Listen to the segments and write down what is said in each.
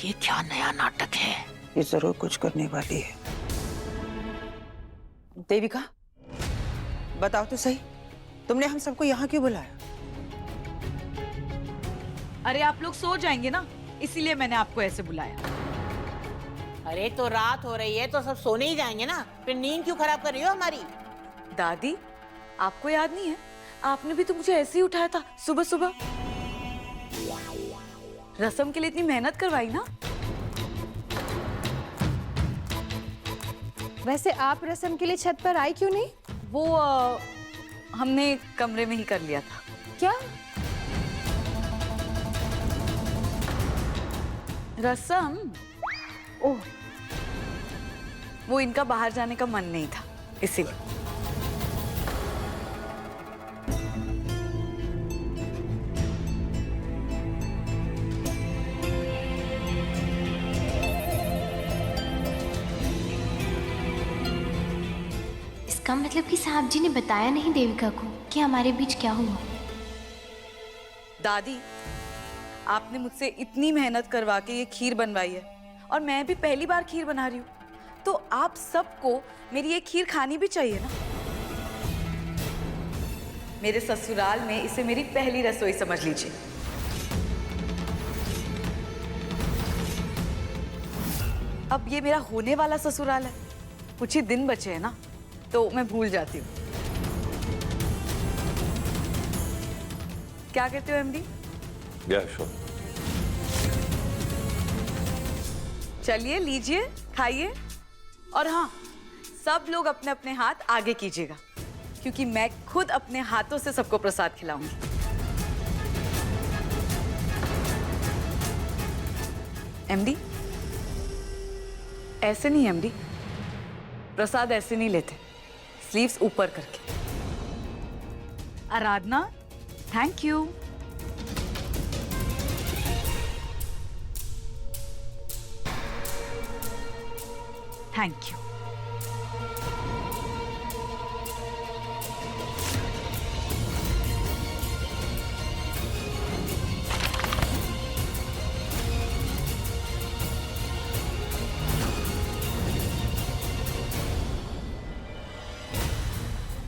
ये क्या नया नाटक है? ये जरूर कुछ करने वाली है। देविका, बताओ तो सही, तुमने हम सबको यहाँ क्यों बुलाया? अरे आप लोग सो जाएंगे ना, इसीलिए मैंने आपको ऐसे बुलाया। अरे तो रात हो रही है तो सब सोने ही जाएंगे ना, फिर नींद क्यों खराब कर रही हो हमारी? दादी, आपको याद नहीं है, आपने भी तो मुझे ऐसे ही उठाया था सुबह सुबह। रसम के लिए इतनी मेहनत करवाई ना। वैसे आप रसम के लिए छत पर आई क्यों नहीं? वो हमने कमरे में ही कर लिया था। क्या? रसम? ओह, वो इनका बाहर जाने का मन नहीं था, इसीलिए। इसका मतलब कि साहब जी ने बताया नहीं देविका को कि हमारे बीच क्या हुआ। दादी, आपने मुझसे इतनी मेहनत करवा के ये खीर बनवाई है और मैं भी पहली बार खीर बना रही हूँ, तो आप सबको मेरी ये खीर खानी भी चाहिए ना। मेरे ससुराल में इसे मेरी पहली रसोई समझ लीजिए। अब ये मेरा होने वाला ससुराल है, कुछ ही दिन बचे हैं ना, तो मैं भूल जाती हूँ। क्या कहते हो एमडी? श्योर। चलिए, लीजिए, खाइए, और हाँ, सब लोग अपने अपने हाथ आगे कीजिएगा, क्योंकि मैं खुद अपने हाथों से सबको प्रसाद खिलाऊंगी। एमडी, ऐसे नहीं एमडी, प्रसाद ऐसे नहीं लेते, स्लीव्स ऊपर करके। Aradhana, thank you. Thank you.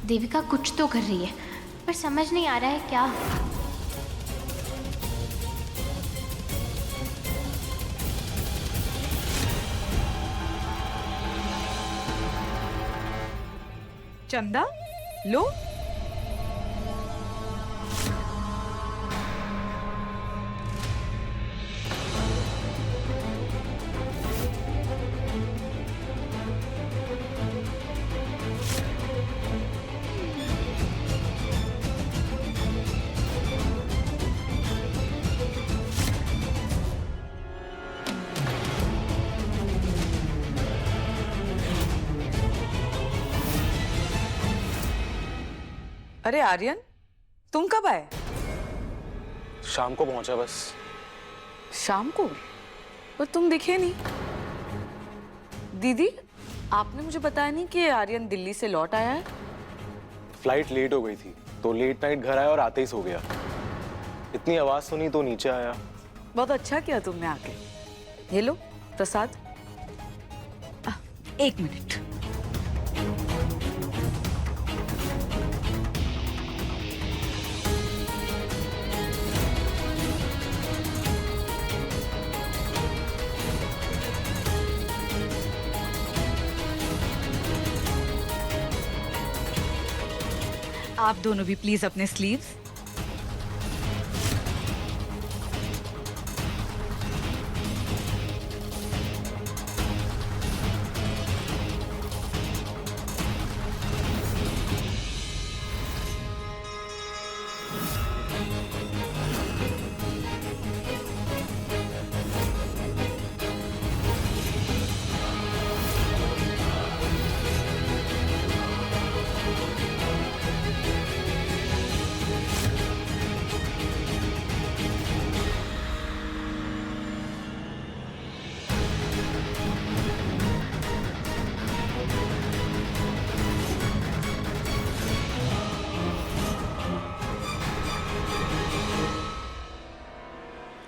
Devika कुछ तो कर रही है, पर समझ नहीं आ रहा है क्या। चंदा, लो। अरे आर्यन, तुम कब आए? शाम को पहुंचा बस। शाम को? पर तुम दिखे नहीं। दीदी, आपने मुझे बताया नहीं कि आर्यन दिल्ली से लौट आया है। फ्लाइट लेट हो गई थी तो लेट नाइट घर आया और आते ही सो गया। इतनी आवाज सुनी तो नीचे आया। बहुत अच्छा किया तुमने आके। ये लो प्रसाद। एक मिनट। आप दोनों भी प्लीज अपने स्लीव्स।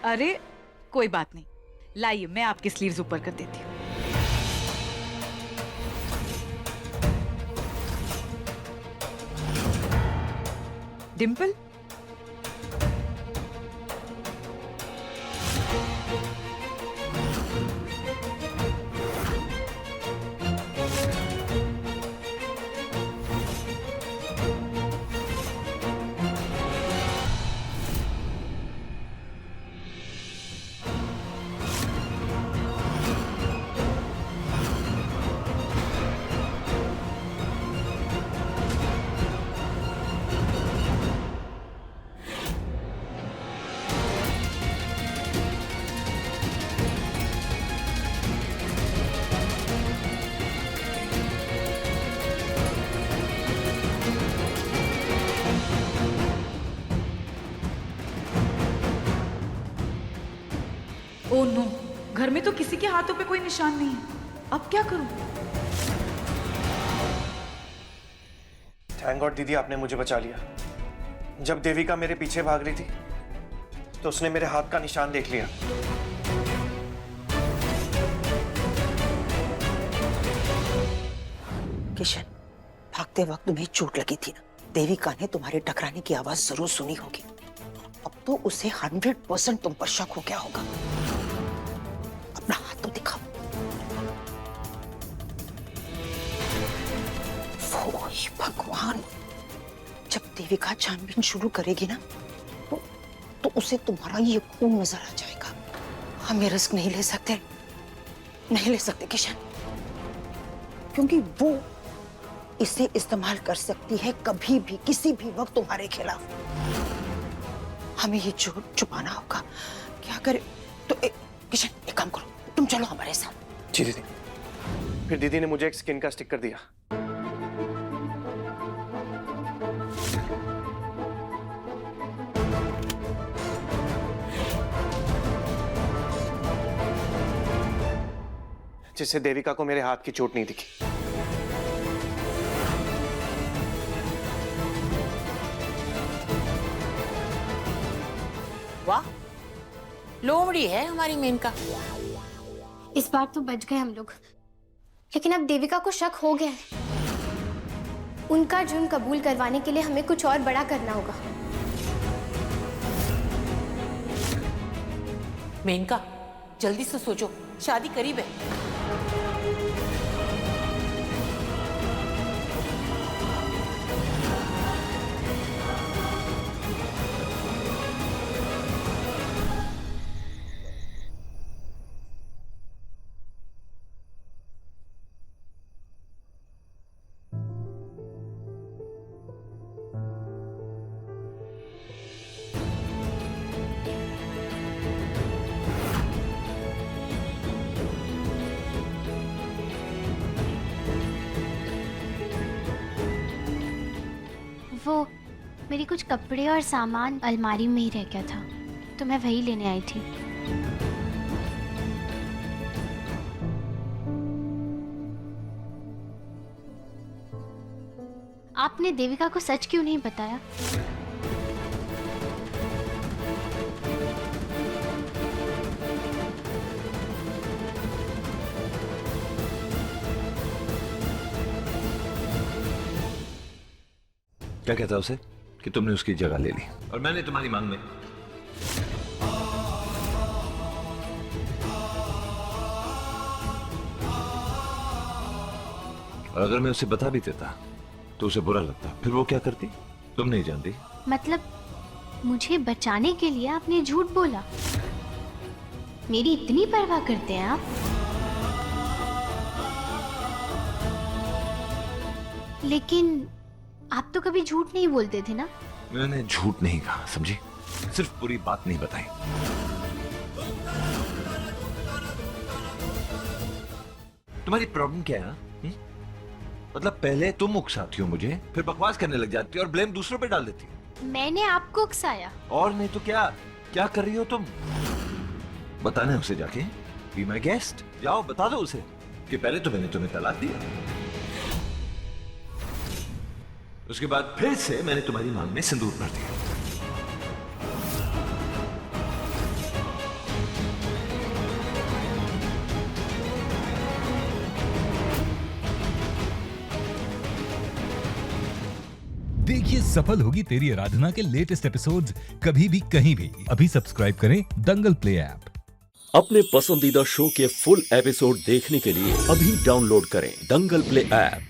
अरे कोई बात नहीं, लाइए मैं आपकी स्लीव्स ऊपर कर देती हूँ। डिम्पल, ओह नो, घर में तो किसी के हाथों पे कोई निशान नहीं है। अब क्या करूं? थैंक गॉड दीदी आपने मुझे बचा लिया। जब देविका मेरे पीछे भाग रही थी तो उसने मेरे हाथ का निशान देख लिया। किशन, भागते वक्त तुम्हें चोट लगी थी ना, देविका ने तुम्हारे टकराने की आवाज जरूर सुनी होगी। अब तो उसे 100% तुम पर शक हो गया होगा। अपना हाथ तो दिखाओ। वो ही भगवान, जब देविका छानबीन शुरू करेगी ना तो उसे तुम्हारा ये खून नजर आ जाएगा। हम ये रिस्क नहीं ले सकते, नहीं ले सकते किशन, क्योंकि वो इसे इस्तेमाल कर सकती है कभी भी किसी भी वक्त तुम्हारे खिलाफ। हमें ये झूठ छुपाना होगा। क्या करे तो किशन, एक काम करो, तुम चलो हमारे साथ। जी दीदी। फिर दीदी ने मुझे एक स्किन का स्टिकर दिया। जिससे देविका को मेरे हाथ की चोट नहीं दिखी। वाह, लोमड़ी है हमारी मेनका। इस बार तो बच गए हम लोग, लेकिन अब देविका को शक हो गया है। उनका जुर्म कबूल करवाने के लिए हमें कुछ और बड़ा करना होगा। मेनका, जल्दी से सोचो, शादी करीब है। वो मेरी कुछ कपड़े और सामान अलमारी में ही रह गया था, तो मैं वही लेने आई थी। आपने देविका को सच क्यों नहीं बताया? क्या कहता उसे कि तुमने उसकी जगह ले ली और मैंने तुम्हारी मांग में और अगर मैं उसे बता भी देता तो उसे बुरा लगता, फिर वो क्या करती? तुम नहीं जानती। मतलब मुझे बचाने के लिए आपने झूठ बोला? मेरी इतनी परवाह करते हैं आप? लेकिन आप तो कभी झूठ नहीं बोलते थे ना? मैंने झूठ नहीं कहा, समझी? सिर्फ पूरी बात नहीं बताई। तुम्हारी प्रॉब्लम क्या है? मतलब पहले तुम उकसाती हो मुझे, फिर बकवास करने लग जाती हो और ब्लेम दूसरों पे डाल देती हो। मैंने आपको उकसाया? और नहीं तो क्या? क्या कर रही हो तुम? बताना है उसे जाके। बी माय गेस्ट, जाओ बता दो उसे कि पहले तो मैंने तुम्हें तलाक दिया, उसके बाद फिर से मैंने तुम्हारी मांग में सिंदूर भर दिया। देखिए सफल होगी तेरी आराधना के लेटेस्ट एपिसोड्स कभी भी कहीं भी। अभी सब्सक्राइब करें दंगल प्ले ऐप। अपने पसंदीदा शो के फुल एपिसोड देखने के लिए अभी डाउनलोड करें दंगल प्ले ऐप।